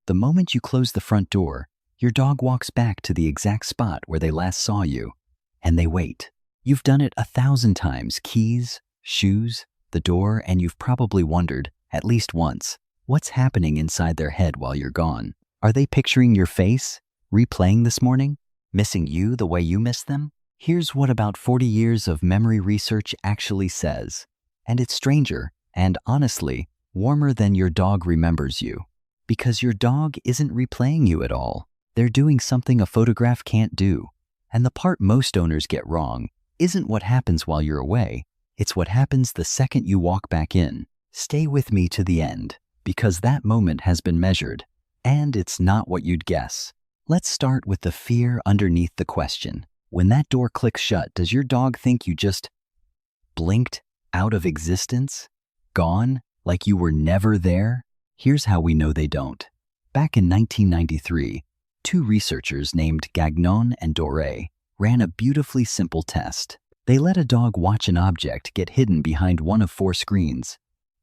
The moment you close the front door, your dog walks back to the exact spot where they last saw you, and they wait. You've done it 1,000 times, keys, shoes, the door, and you've probably wondered, at least once, what's happening inside their head while you're gone. Are they picturing your face, replaying this morning, missing you the way you miss them? Here's what about 40 years of memory research actually says. And it's stranger, and honestly, warmer than your dog remembers you. Because your dog isn't replaying you at all. They're doing something a photograph can't do. And the part most owners get wrong isn't what happens while you're away. It's what happens the second you walk back in. Stay with me to the end, because that moment has been measured, and it's not what you'd guess. Let's start with the fear underneath the question. When that door clicks shut, does your dog think you just blinked out of existence? Gone? Like you were never there? Here's how we know they don't. Back in 1993, two researchers named Gagnon and Doré ran a beautifully simple test. They let a dog watch an object get hidden behind one of 4 screens,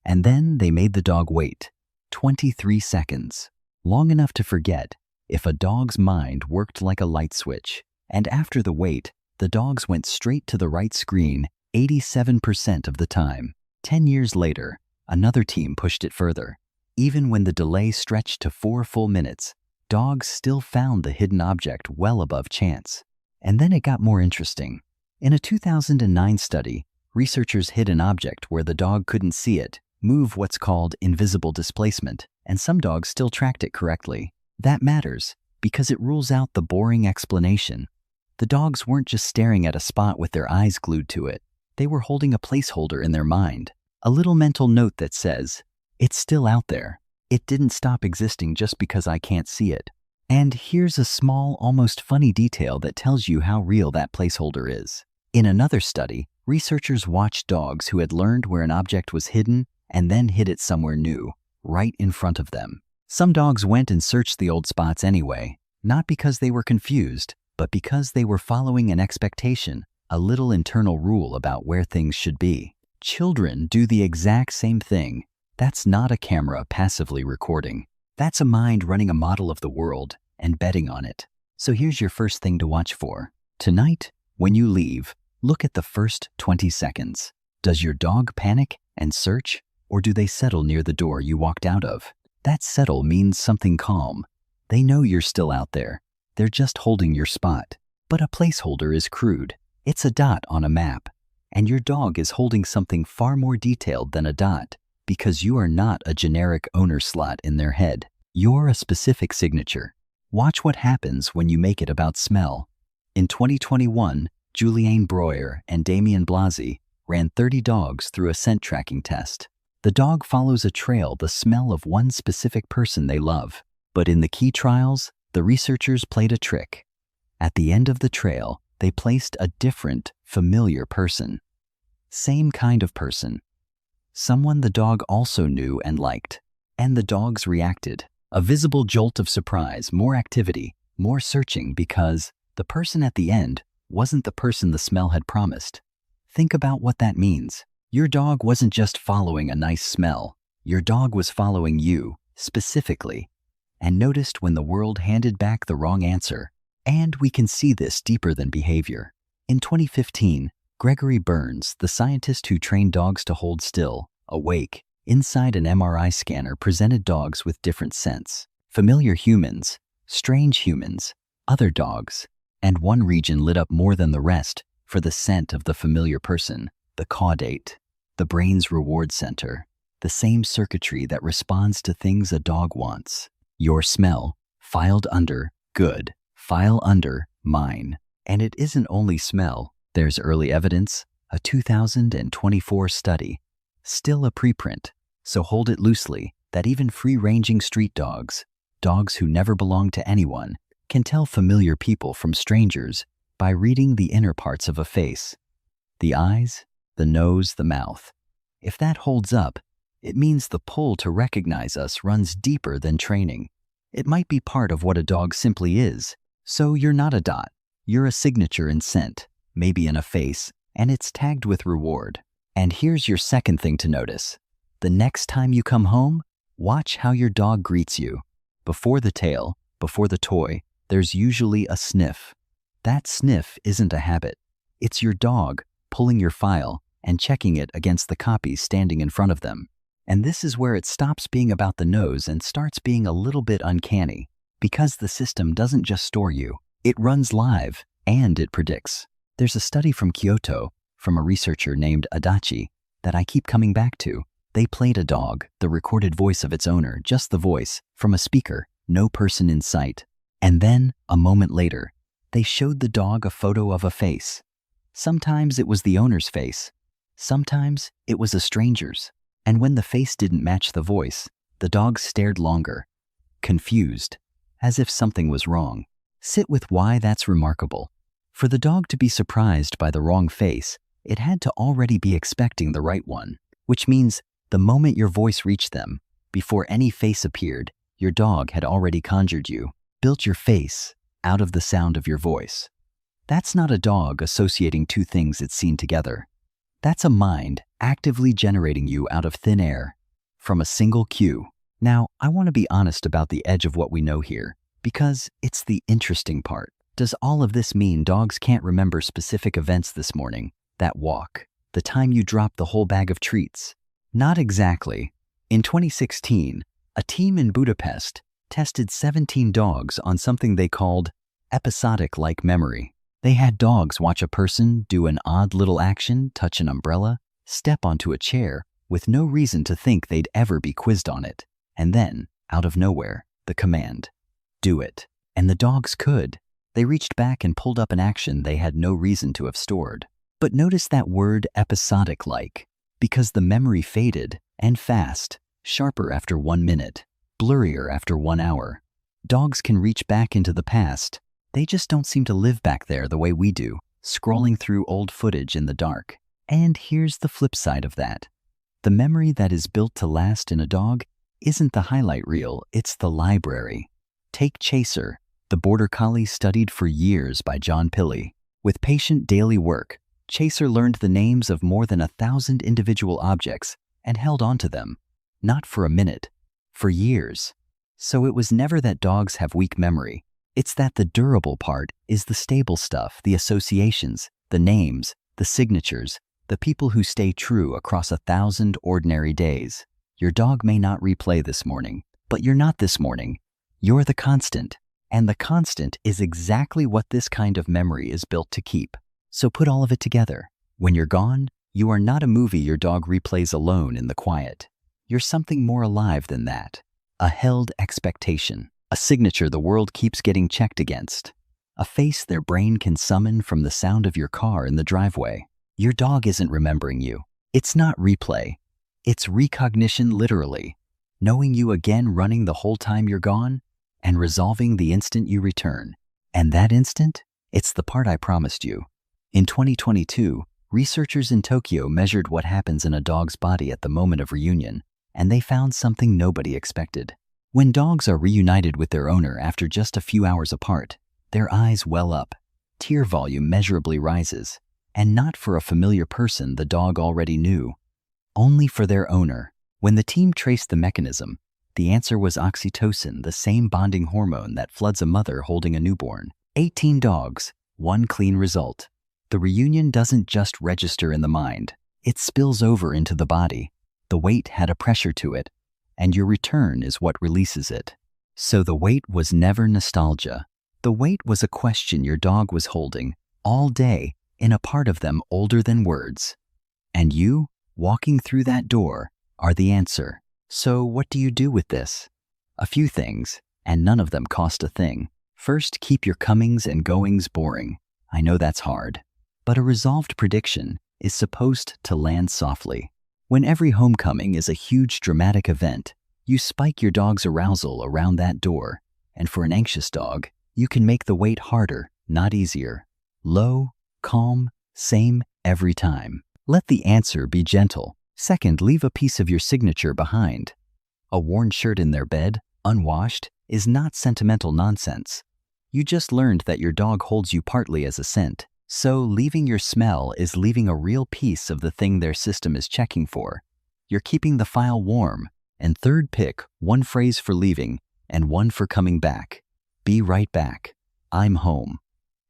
and then they made the dog wait 23 seconds, long enough to forget if a dog's mind worked like a light switch. And after the wait, the dogs went straight to the right screen 87% of the time. 10 years later, another team pushed it further. Even when the delay stretched to 4 full minutes, dogs still found the hidden object well above chance. And then it got more interesting. In a 2009 study, researchers hid an object where the dog couldn't see it move, what's called invisible displacement, and some dogs still tracked it correctly. That matters because it rules out the boring explanation. The dogs weren't just staring at a spot with their eyes glued to it. They were holding a placeholder in their mind, a little mental note that says, it's still out there. It didn't stop existing just because I can't see it. And here's a small, almost funny detail that tells you how real that placeholder is. In another study, researchers watched dogs who had learned where an object was hidden and then hid it somewhere new, right in front of them. Some dogs went and searched the old spots anyway, not because they were confused, but because they were following an expectation, a little internal rule about where things should be. Children do the exact same thing. That's not a camera passively recording. That's a mind running a model of the world and betting on it. So here's your first thing to watch for. Tonight, when you leave, look at the first 20 seconds. Does your dog panic and search, or do they settle near the door you walked out of? That settle means something calm. They know you're still out there. They're just holding your spot. But a placeholder is crude. It's a dot on a map. And your dog is holding something far more detailed than a dot, because you are not a generic owner slot in their head. You're a specific signature. Watch what happens when you make it about smell. In 2021, Juliane Breuer and Damien Blasi ran 30 dogs through a scent tracking test. The dog follows a trail, the smell of one specific person they love. But in the key trials, the researchers played a trick. At the end of the trail, they placed a different, familiar person. Same kind of person. Someone the dog also knew and liked. And the dogs reacted. A visible jolt of surprise, more activity, more searching, because the person at the end wasn't the person the smell had promised. Think about what that means. Your dog wasn't just following a nice smell. Your dog was following you, specifically, and noticed when the world handed back the wrong answer. And we can see this deeper than behavior. In 2015, Gregory Burns, the scientist who trained dogs to hold still, awake, inside an MRI scanner, presented dogs with different scents. Familiar humans, strange humans, other dogs, and one region lit up more than the rest for the scent of the familiar person, the caudate, the brain's reward center, the same circuitry that responds to things a dog wants. Your smell, filed under good, file under mine. And it isn't only smell. There's early evidence, a 2024 study, still a preprint, so hold it loosely, that even free-ranging street dogs, dogs who never belong to anyone, can tell familiar people from strangers by reading the inner parts of a face. The eyes, the nose, the mouth. If that holds up, it means the pull to recognize us runs deeper than training. It might be part of what a dog simply is. So you're not a dot. You're a signature in scent, maybe in a face, and it's tagged with reward. And here's your second thing to notice. The next time you come home, watch how your dog greets you. Before the tail, before the toy, there's usually a sniff. That sniff isn't a habit. It's your dog pulling your file and checking it against the copies standing in front of them. And this is where it stops being about the nose and starts being a little bit uncanny, because the system doesn't just store you, it runs live and it predicts. There's a study from Kyoto, from a researcher named Adachi, that I keep coming back to. They played a dog, the recorded voice of its owner, just the voice, from a speaker, no person in sight. And then, a moment later, they showed the dog a photo of a face. Sometimes it was the owner's face. Sometimes it was a stranger's. And when the face didn't match the voice, the dog stared longer, confused, as if something was wrong. Sit with why that's remarkable. For the dog to be surprised by the wrong face, it had to already be expecting the right one, which means the moment your voice reached them, before any face appeared, your dog had already conjured you, built your face out of the sound of your voice. That's not a dog associating two things it's seen together. That's a mind actively generating you out of thin air, from a single cue. Now, I want to be honest about the edge of what we know here, because it's the interesting part. Does all of this mean dogs can't remember specific events this morning? That walk, the time you dropped the whole bag of treats? Not exactly. In 2016, a team in Budapest tested 17 dogs on something they called episodic-like memory. They had dogs watch a person do an odd little action, touch an umbrella, step onto a chair, with no reason to think they'd ever be quizzed on it. And then, out of nowhere, the command, do it. And the dogs could. They reached back and pulled up an action they had no reason to have stored. But notice that word episodic-like, because the memory faded, and fast, sharper after 1 minute, blurrier after 1 hour. Dogs can reach back into the past. They just don't seem to live back there the way we do, scrolling through old footage in the dark. And here's the flip side of that. The memory that is built to last in a dog isn't the highlight reel, it's the library. Take Chaser, the border collie studied for years by John Pilley. With patient daily work, Chaser learned the names of more than 1,000 individual objects and held on to them, not for a minute, for years. So it was never that dogs have weak memory. It's that the durable part is the stable stuff, the associations, the names, the signatures, the people who stay true across 1,000 ordinary days. Your dog may not replay this morning, but you're not this morning. You're the constant, and the constant is exactly what this kind of memory is built to keep. So put all of it together. When you're gone, you are not a movie your dog replays alone in the quiet. You're something more alive than that. A held expectation. A signature the world keeps getting checked against. A face their brain can summon from the sound of your car in the driveway. Your dog isn't remembering you. It's not replay. It's recognition literally. Knowing you again running the whole time you're gone, and resolving the instant you return. And that instant? It's the part I promised you. In 2022, researchers in Tokyo measured what happens in a dog's body at the moment of reunion, and they found something nobody expected. When dogs are reunited with their owner after just a few hours apart, their eyes well up, tear volume measurably rises, and not for a familiar person the dog already knew, only for their owner. When the team traced the mechanism, the answer was oxytocin, the same bonding hormone that floods a mother holding a newborn. 18 dogs, one clean result. The reunion doesn't just register in the mind, it spills over into the body. The weight had a pressure to it, and your return is what releases it. So the weight was never nostalgia. The weight was a question your dog was holding all day in a part of them older than words. And you, walking through that door, are the answer. So what do you do with this? A few things, and none of them cost a thing. First, keep your comings and goings boring. I know that's hard. But a resolved prediction is supposed to land softly. When every homecoming is a huge dramatic event, you spike your dog's arousal around that door, and for an anxious dog, you can make the wait harder, not easier. Low, calm, same every time. Let the answer be gentle. Second, leave a piece of your signature behind. A worn shirt in their bed, unwashed, is not sentimental nonsense. You just learned that your dog holds you partly as a scent. So leaving your smell is leaving a real piece of the thing their system is checking for. You're keeping the file warm. And third, pick one phrase for leaving and one for coming back. Be right back. I'm home.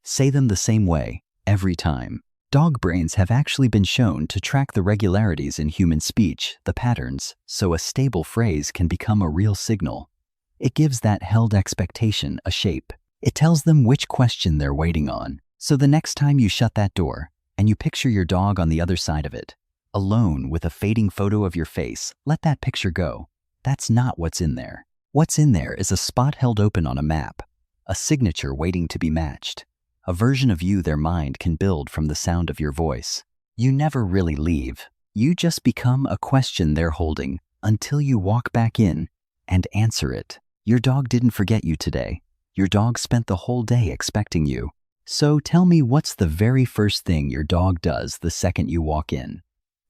Say them the same way, every time. Dog brains have actually been shown to track the regularities in human speech, the patterns, so a stable phrase can become a real signal. It gives that held expectation a shape. It tells them which question they're waiting on. So the next time you shut that door, and you picture your dog on the other side of it, alone with a fading photo of your face, let that picture go. That's not what's in there. What's in there is a spot held open on a map, a signature waiting to be matched, a version of you their mind can build from the sound of your voice. You never really leave. You just become a question they're holding until you walk back in and answer it. Your dog didn't forget you today. Your dog spent the whole day expecting you. So tell me, what's the very first thing your dog does the second you walk in?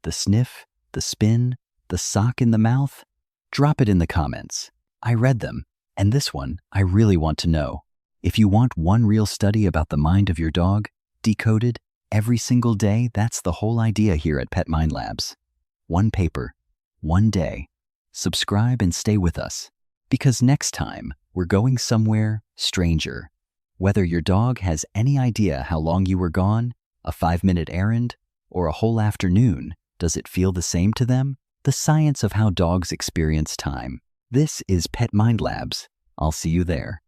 The sniff? The spin? The sock in the mouth? Drop it in the comments. I read them, and this one I really want to know. If you want one real study about the mind of your dog, decoded, every single day, that's the whole idea here at PetMindLabs. One paper, one day. Subscribe and stay with us, because next time we're going somewhere stranger. Whether your dog has any idea how long you were gone, a 5-minute errand, or a whole afternoon, does it feel the same to them? The science of how dogs experience time. This is PetMindLabs. I'll see you there.